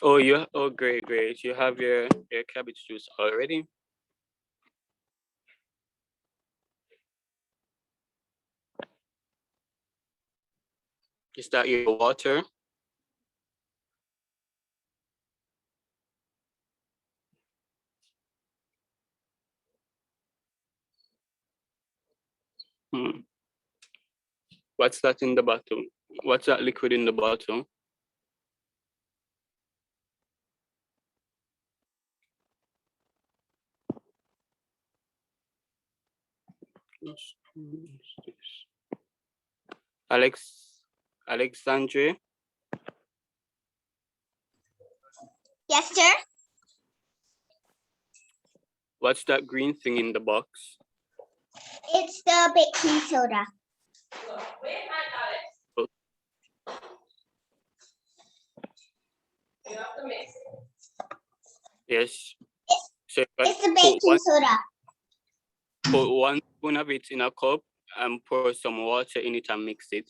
Oh, great, great. You have your cabbage juice already? Is that your water? Hmm. What's that in the bottle? What's that liquid in the bottle? Alex, Alexandre, Yes, sir. what's that green thing in the box? It's the baking soda. Yes. So It's the baking soda. put 1 spoon of it in a cup and pour some water in it and mix it.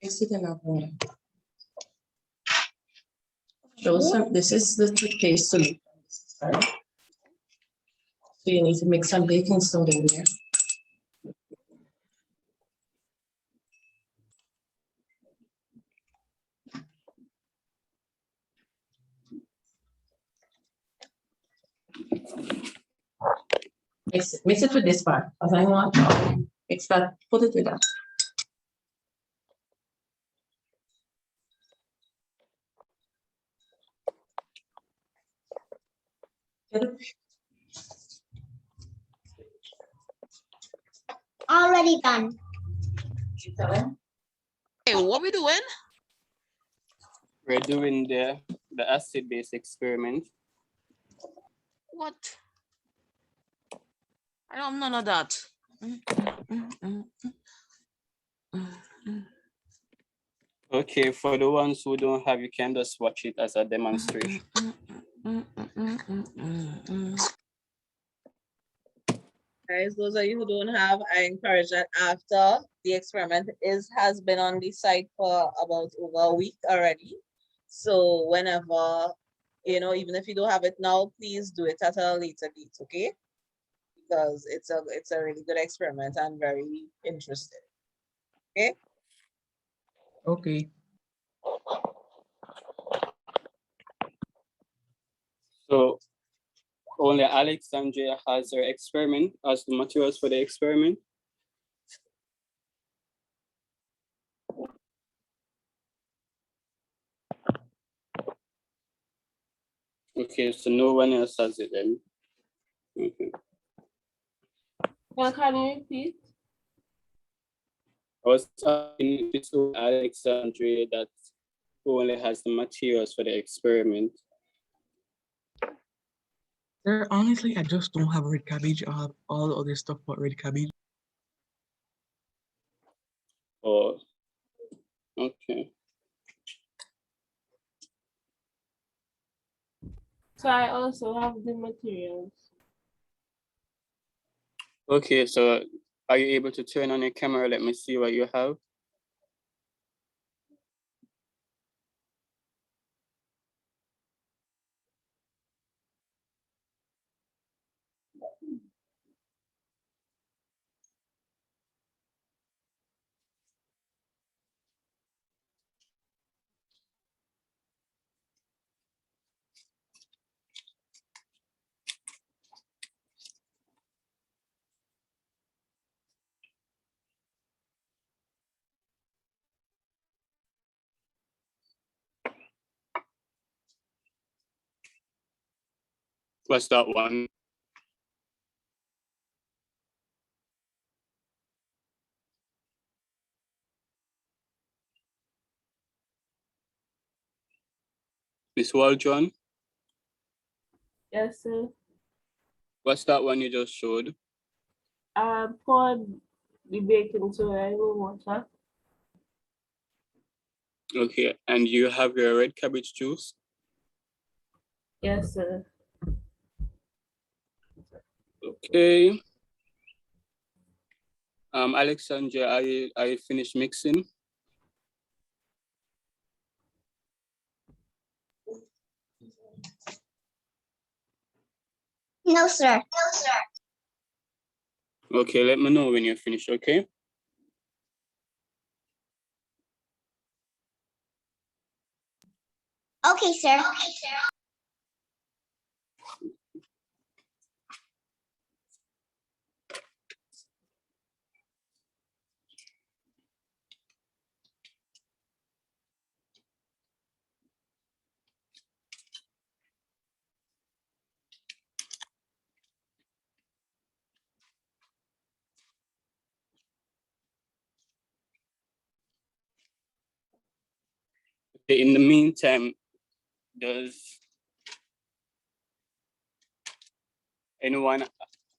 Mix it in water. This is the toothpaste solution. So you need to mix some baking soda in there. Mix it with this part, because I want to mix that, put it with that. Already done. Hey, what we doing? We're doing the acid-base experiment. What? I don't know none of that. Okay, for the ones who don't have, you can just watch it as a demonstration. Guys, those of you who don't have, I encourage that after the experiment has been on the site for about over a week already. So whenever, even if you don't have it now, please do it at a later date, okay? Because it's a really good experiment and very interesting. Okay? Okay. So only Alexandria has her experiment, has the materials for the experiment. Okay, so no one else has it then. Okay. Well, can you repeat? I was talking to Alexandria that who only has the materials for the experiment. Sir, honestly, I just don't have red cabbage. I have all the other stuff but red cabbage. Oh, okay. So I also have the materials. Okay, so are you able to turn on your camera? Let me see what you have. What's that one? Miss Waldron? Yes, sir. What's that one you just showed? Pour the baking soda in the water. Okay, and you have your red cabbage juice? Yes, sir. Okay. Alexandra, are you finished mixing? No, sir. Okay, let me know when you're finished, okay? Okay, sir. Okay, in the meantime, does anyone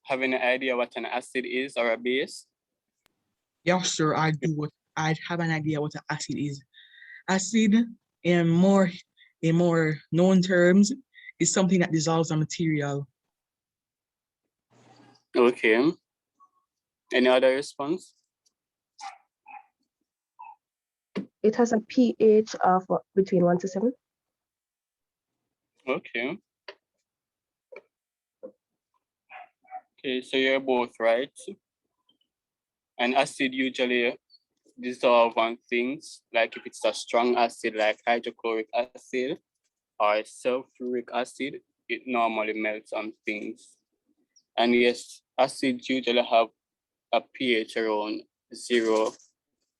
have any idea what an acid is or a base? Yeah, sure. I have an idea what an acid is. Acid, in more known terms, is something that dissolves a material. Okay. Any other response? It has a pH of between 1 to 7. Okay. Okay, so you're both right. An acid usually dissolve on things, like if it's a strong acid like hydrochloric acid or sulfuric acid, it normally melts on things. And yes, acids usually have a pH around 0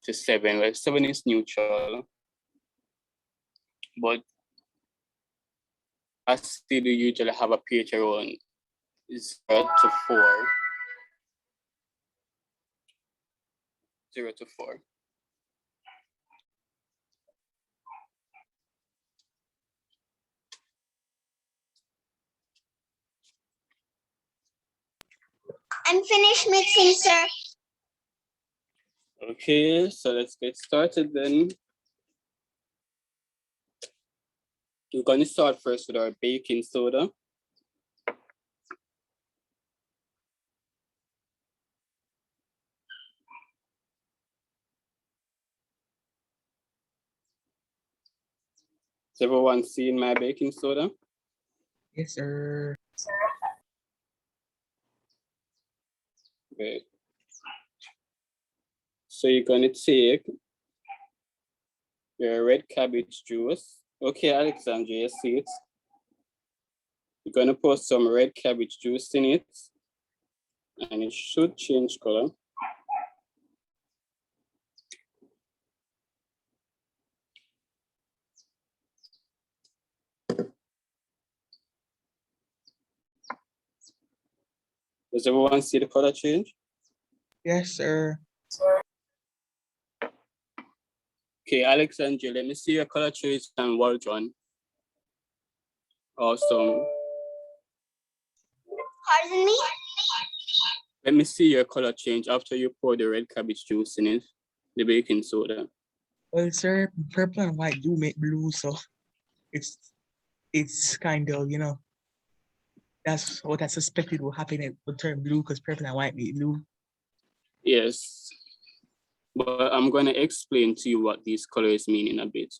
to 7, where 7 is neutral. But acid usually have a pH around 0 to 4. 0 to 4. I'm finished mixing, sir. Okay, so let's get started then. We're going to start first with our baking soda. Has everyone seen my baking soda? Yes, sir. Great. So you're going to take your red cabbage juice. Okay, Alexandra, you see it. You're going to pour some red cabbage juice in it, and it should change color. Does everyone see the color change? Yes, sir. Okay, Alexandra, let me see your color change and well done. Awesome. Pardon me? Let me see your color change after you pour the red cabbage juice in it, the baking soda. Well, sir, purple and white do make blue, so it's kind of, that's what I suspected will happen. It would turn blue because purple and white make blue. Yes, but I'm going to explain to you what these colors mean in a bit.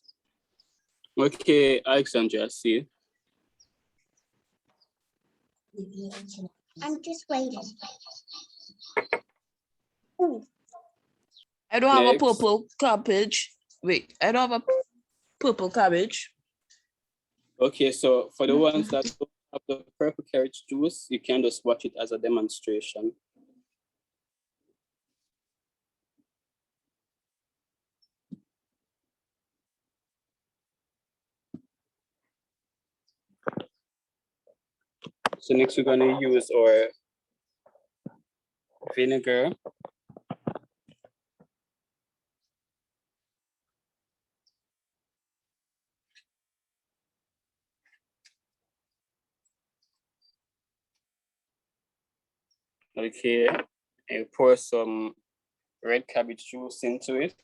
Okay, Alexandra, see. I'm just waiting. I don't have Next. a purple cabbage. Wait, I don't have a purple cabbage. Okay, so for the ones that don't have the purple carrot juice, you can just watch it as a demonstration. So next we're going to use our vinegar. Okay, and pour some red cabbage juice into it.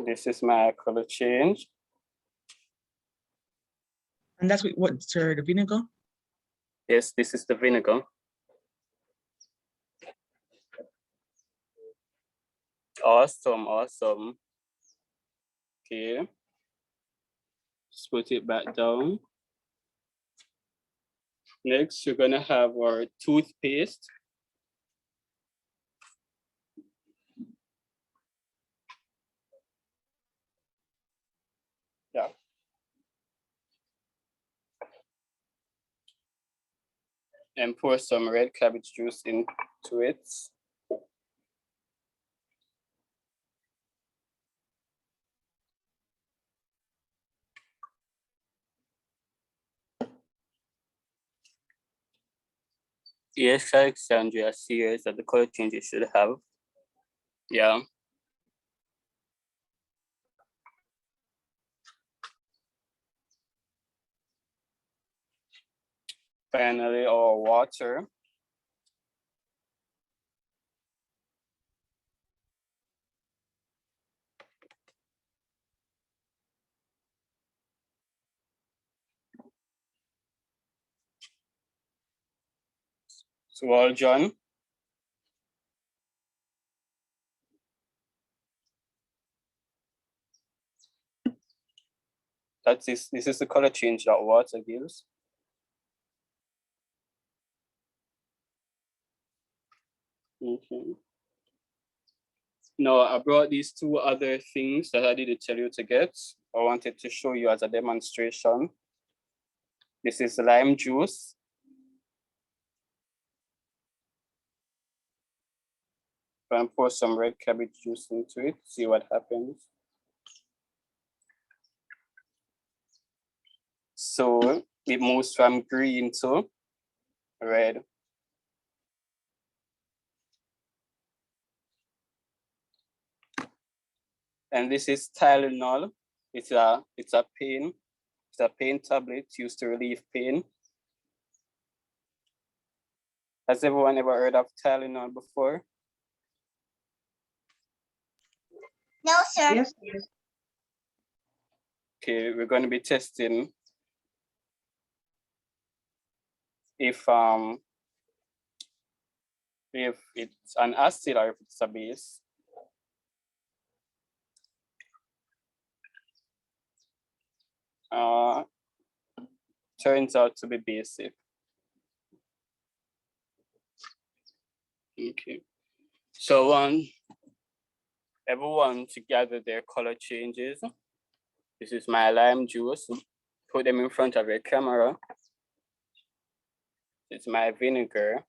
This is my color change. And that's what, sir, the vinegar? Yes, this is the vinegar. Awesome, awesome. Okay. Just put it back down. Next, you're gonna have our toothpaste. Yeah. And pour some red cabbage juice into it. Yes, Alexandria, serious that the color change you should have. Yeah. Finally, our water. So all done. This is the color change that water gives. Okay. Now I brought these two other things that I didn't tell you to get. I wanted to show you as a demonstration. This is lime juice. And pour some red cabbage juice into it, see what happens. So it moves from green to red. And this is Tylenol. It's a pain tablet used to relieve pain. Has everyone ever heard of Tylenol before? No, sir. Yes. Okay, we're going to be testing if it's an acid or if it's a base. Turns out to be basic. Okay, so I want everyone to gather their color changes. This is my lime juice. Put them in front of your camera. It's my vinegar.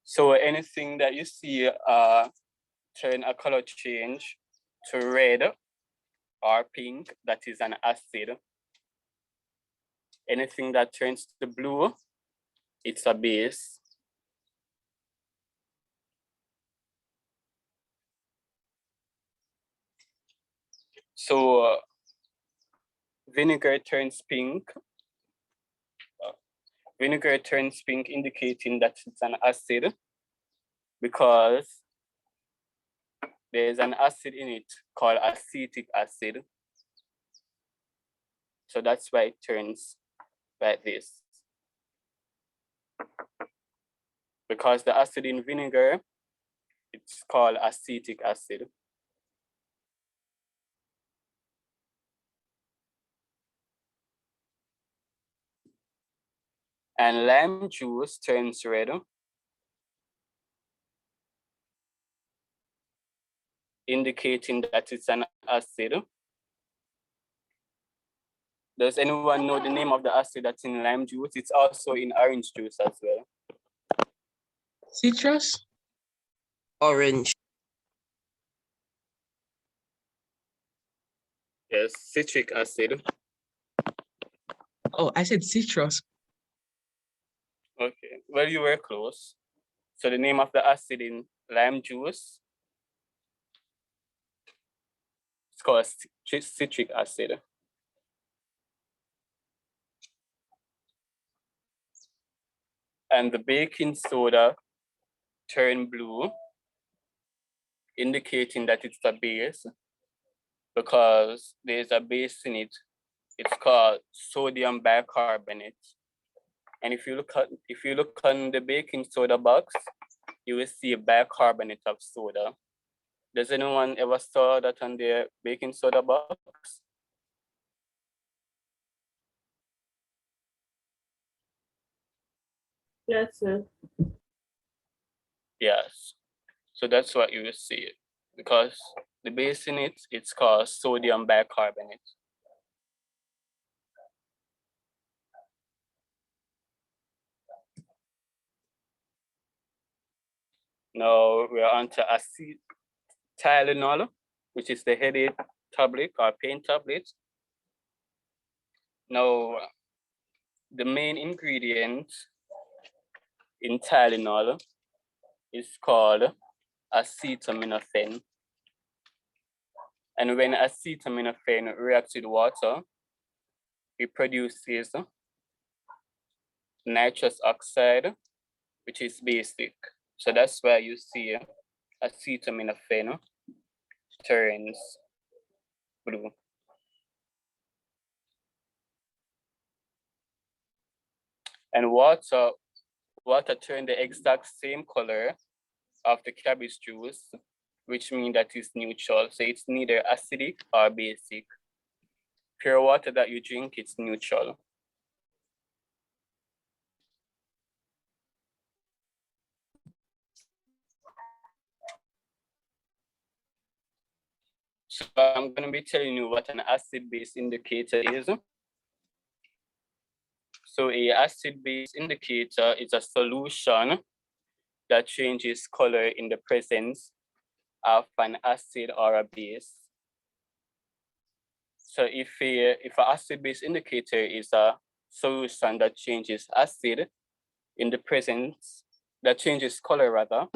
So anything that you see turn a color change to red or pink, that is an acid. Anything that turns to blue, it's a base. So vinegar turns pink. Vinegar turns pink, indicating that it's an acid because there's an acid in it called acetic acid. So that's why it turns like this. Because the acid in vinegar, it's called acetic acid. And lime juice turns red, indicating that it's an acid. Does anyone know the name of the acid that's in lime juice? It's also in orange juice as well. Citrus? Orange. Yes, citric acid. Oh, I said citrus. Okay, well, you were close. So the name of the acid in lime juice, it's called citric acid. And the baking soda turn blue, indicating that it's a base because there's a base in it it's called sodium bicarbonate. And if you look on the baking soda box, you will see bicarbonate of soda. Does anyone ever saw that on their baking soda box? Yes, sir. Yes. So that's what you will see, because the base in it, it's called sodium bicarbonate. Now we're on to Tylenol, which is the headache tablet or pain tablet. Now, the main ingredient in Tylenol is called acetaminophen. And when acetaminophen reacts with water, it produces nitrous oxide, which is basic. So that's why you see acetaminophen turns blue. And water turns the exact same color of the cabbage juice, which means that it's neutral. So it's neither acidic or basic. Pure water that you drink, it's neutral. So I'm going to be telling you what an acid-base indicator is. So a acid-base indicator is a solution that changes color in the presence of an acid or a base. So if an acid-base indicator is a solution that changes acid in the presence, that changes color rather,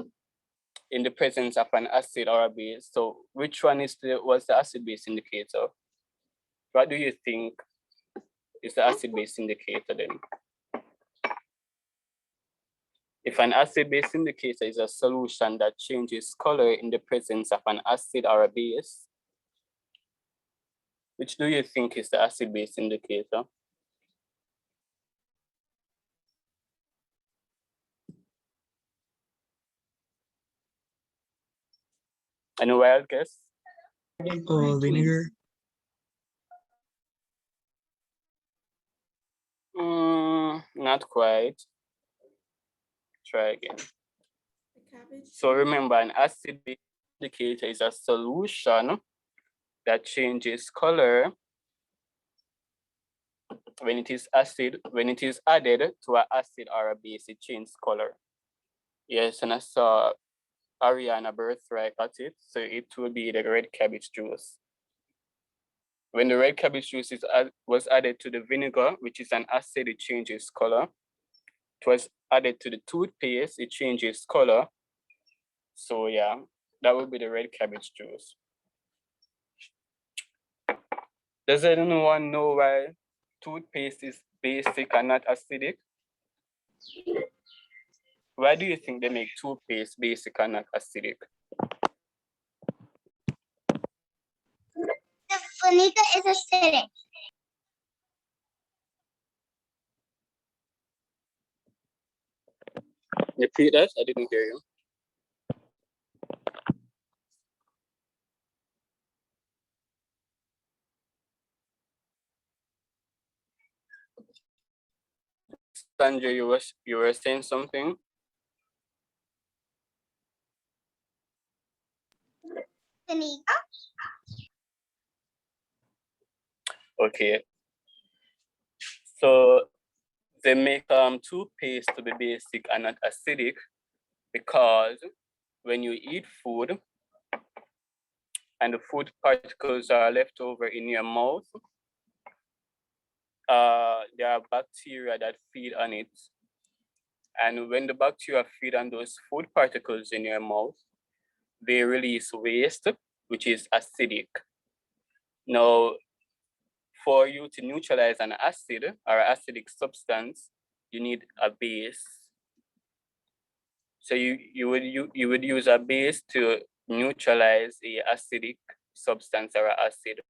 in the presence of an acid or a base. So which one was the acid-base indicator? What do you think is the acid-base indicator then? If an acid-base indicator is a solution that changes color in the presence of an acid or a base, which do you think is the acid-base indicator? Any wild guess? Oh, vinegar. Not quite. Try again. So remember, an acid-base indicator is a solution that changes color when it is added to an acid or a base, it changes color. Yes, and I saw Ariana Birthright got it, so it will be the red cabbage juice. When the red cabbage juice was added to the vinegar, which is an acid, it changes color. It was added to the toothpaste, it changes color. So yeah, that would be the red cabbage juice. Does anyone know why toothpaste is basic and not acidic? Why do you think they make toothpaste basic and not acidic? The vinegar is acidic. Repeat that, I didn't hear you. Sanjay, you were saying something? Vinegar. Okay. So they make toothpaste to be basic and not acidic because when you eat food and the food particles are left over in your mouth, there are bacteria that feed on it. And when the bacteria feed on those food particles in your mouth, they release waste, which is acidic. Now, for you to neutralize an acid or acidic substance, you need a base. So you would use a base to neutralize a acidic substance or acid.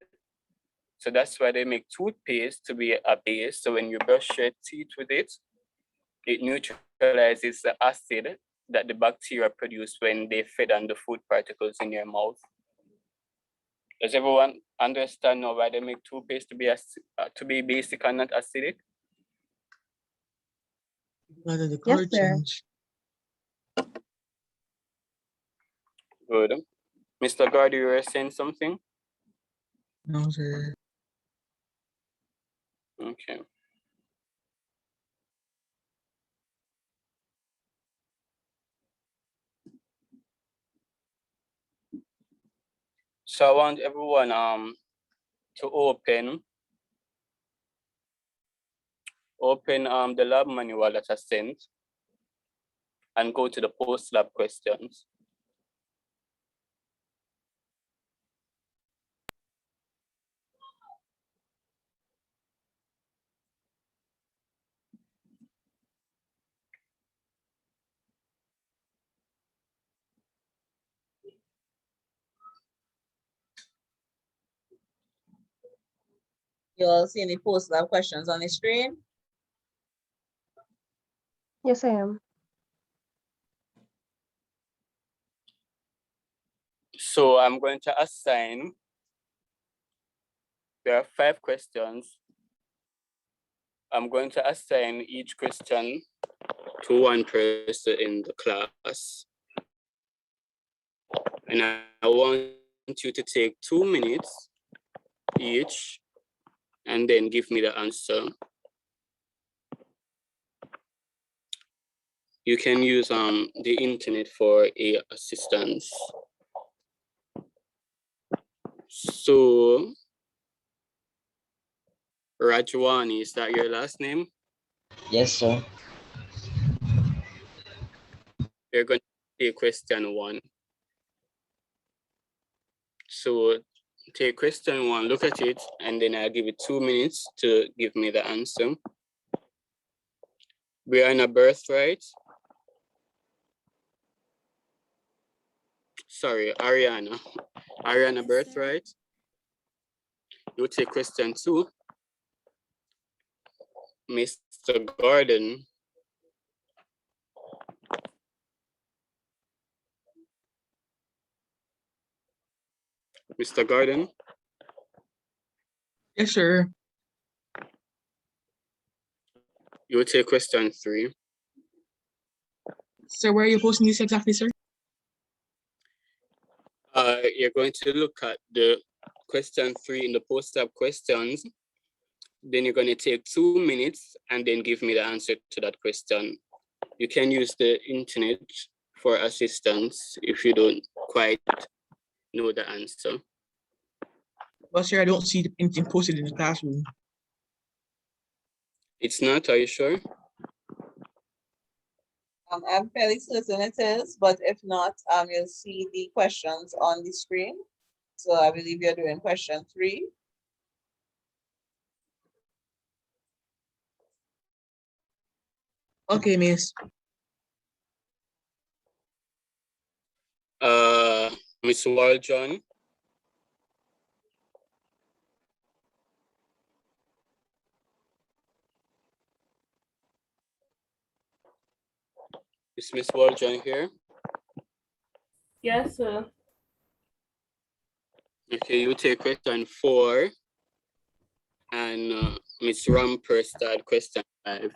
So that's why they make toothpaste to be a base. So when you brush your teeth with it, it neutralizes the acid that the bacteria produce when they feed on the food particles in your mouth. Does everyone understand now why they make toothpaste to be basic and not acidic? Because of the Yes, color sir. change. Good. Mr. Gardy, you were saying something? No, sir. Okay. So I want everyone to open the lab manual that I sent and go to the post-lab questions. You all see any post-lab questions on the screen? Yes, I am. So I'm going to assign, there are 5 questions. I'm going to assign each question to one person in the class. And I want you to take 2 minutes each and then give me the answer. You can use the internet for assistance. So, Rajwani, is that your last name? Yes, sir. You're going to take question 1. So take question 1, look at it, and then I'll give you 2 minutes to give me the answer. We are in a birthright. Sorry, Ariana. Ariana, birthright. You take question 2. Mr. Gordon. Mr. Gordon. Yes, sir. You take question 3. So where are you posting this exactly, sir? You're going to look at the question 3 in the post-lab questions. Then you're going to take 2 minutes and then give me the answer to that question. You can use the internet for assistance if you don't quite know the answer. Well, sir, I don't see anything posted in the classroom. It's not, are you sure? I'm fairly certain it is, but if not, you'll see the questions on the screen. So I believe you're doing question 3. Okay, miss. Miss Waljohn. Is Miss Waljohn here? Yes, sir. Okay, you take question 4 and Miss Ramper start question 5.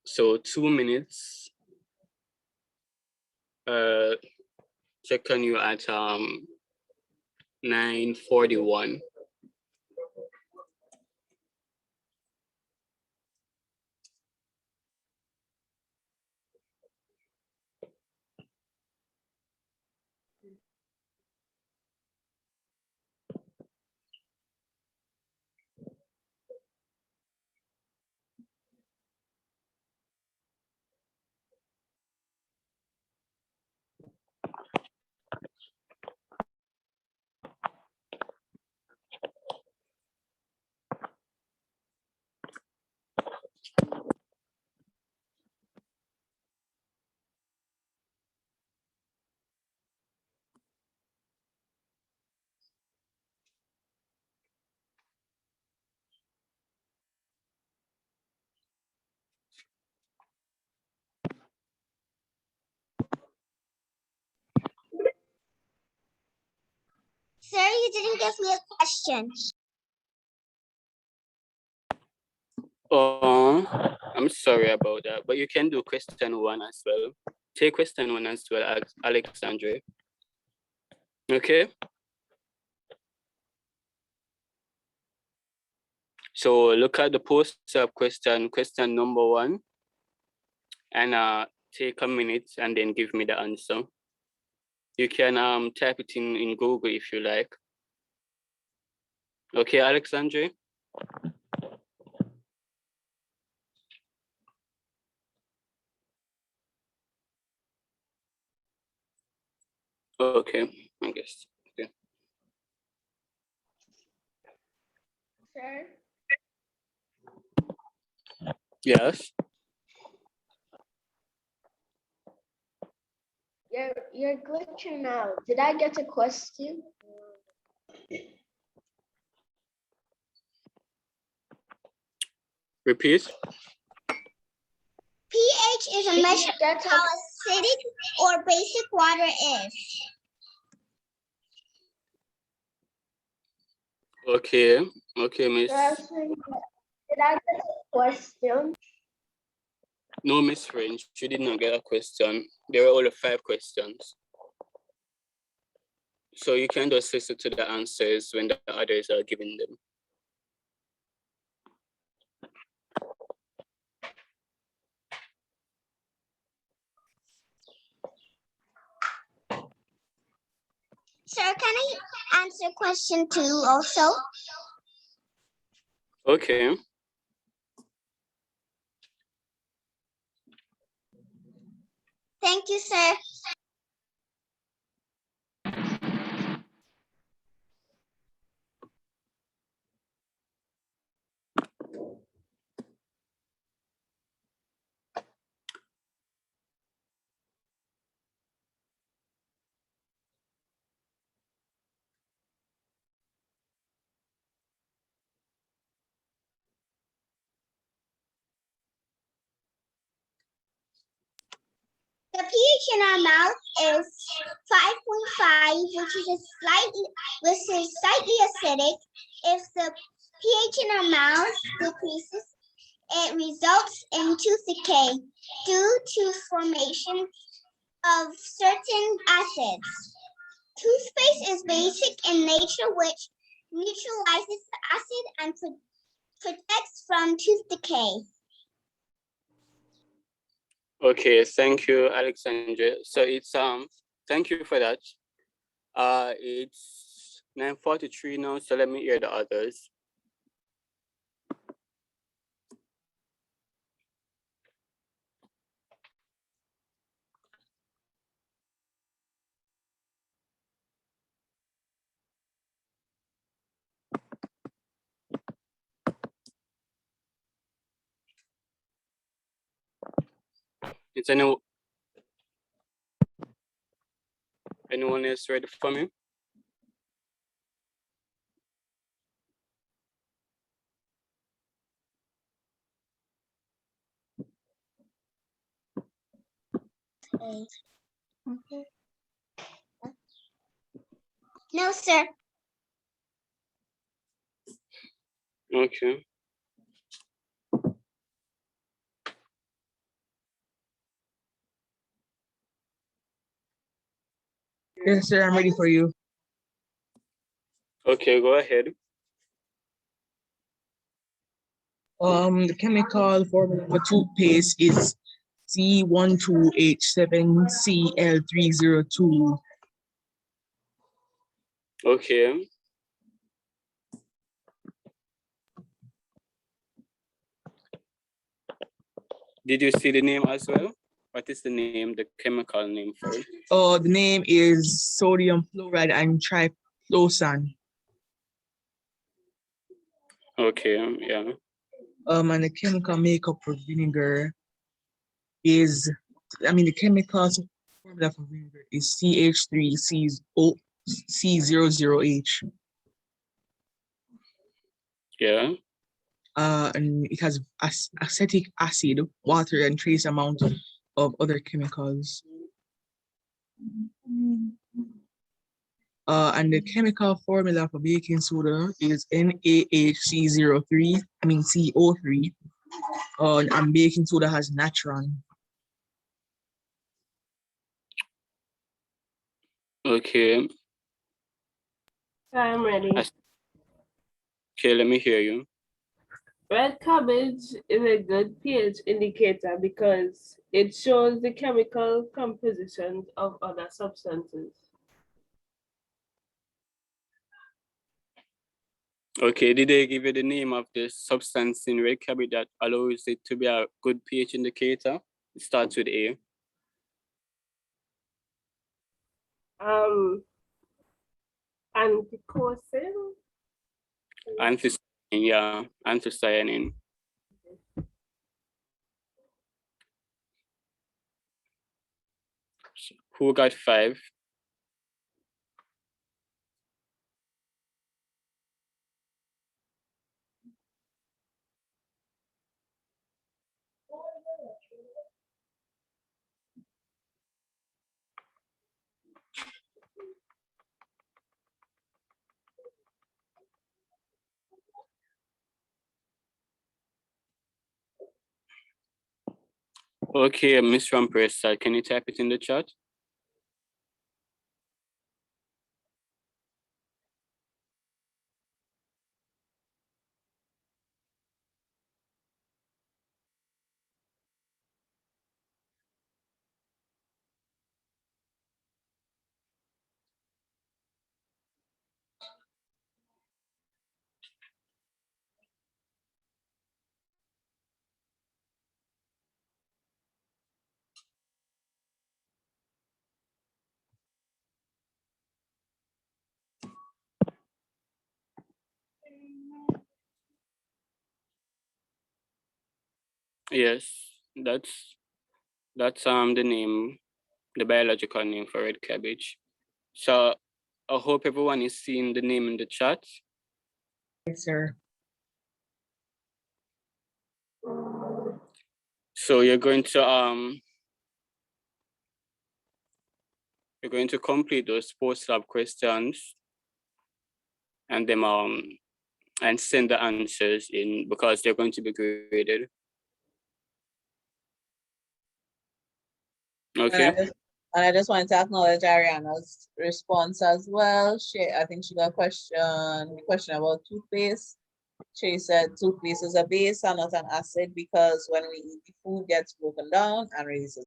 So 2 minutes. Check on you at 9:41. give me a question? I'm sorry about that, but you can do question 1 as well. Take question 1 as well, Alexandre. Okay. So look at the poster of question number 1, and take a minute and then give me the answer. You can type it in Google if you like. Okay, Alexandre? Okay, I guess. Okay. Sir, Yes. you're glitching out. Did I get a question? Repeat. pH is a measure of how acidic or basic water is. Okay. Okay, Miss. Did I get a question? No, Miss Fringe, you did not get a question. There were only 5 questions. So you can just listen to the answers when the others are giving them. Sir, can I answer question 2 also? Okay. Thank you, sir. The pH in our mouth is 5.5, which is slightly acidic. If the pH in our mouth decreases, it results in tooth decay due to formation of certain acids. Toothpaste is basic in nature, which neutralizes the acid and protects from tooth decay. Okay, thank you, Alexandra. So it's thank you for that. It's 9:43 now, so let me hear the others. Is anyone else ready for me? No, sir. Okay. Yes, sir, I'm ready for you. Okay, go ahead. The chemical formula for toothpaste is C12H7Cl302. Okay. Did you see the name as well? What is the name, the chemical name for it? Oh, the name is sodium fluoride and triclosan. Okay, yeah. And the chemical makeup for vinegar is, the chemical formula for vinegar is CH3C008. Yeah. And it has acetic acid, water, and trace amount of other chemicals. And the chemical formula for baking soda is NaHC03, I mean CO3. And baking soda has natron. Okay. I'm ready. Okay, let me hear you. Red cabbage is a good pH indicator because it shows the chemical compositions of other substances. Okay, did they give you the name of the substance in red cabbage that allows it to be a good pH indicator? It starts with A. Anthocyanin. Anthocyanin, yeah, anthocyanin. Who got 5? Okay, Miss Rampresa, can you type it in the chat? Yes, that's the name, the biological name for red cabbage. So I hope everyone is seeing the name in the chat. Yes, sir. So you're going to complete those post-lab questions and then and send the answers in because they're going to be graded. Okay. And I just wanted to acknowledge Ariana's response as well. I think she got a question about toothpaste. She said toothpaste is a base and not an acid because when we eat, the food gets broken down and releases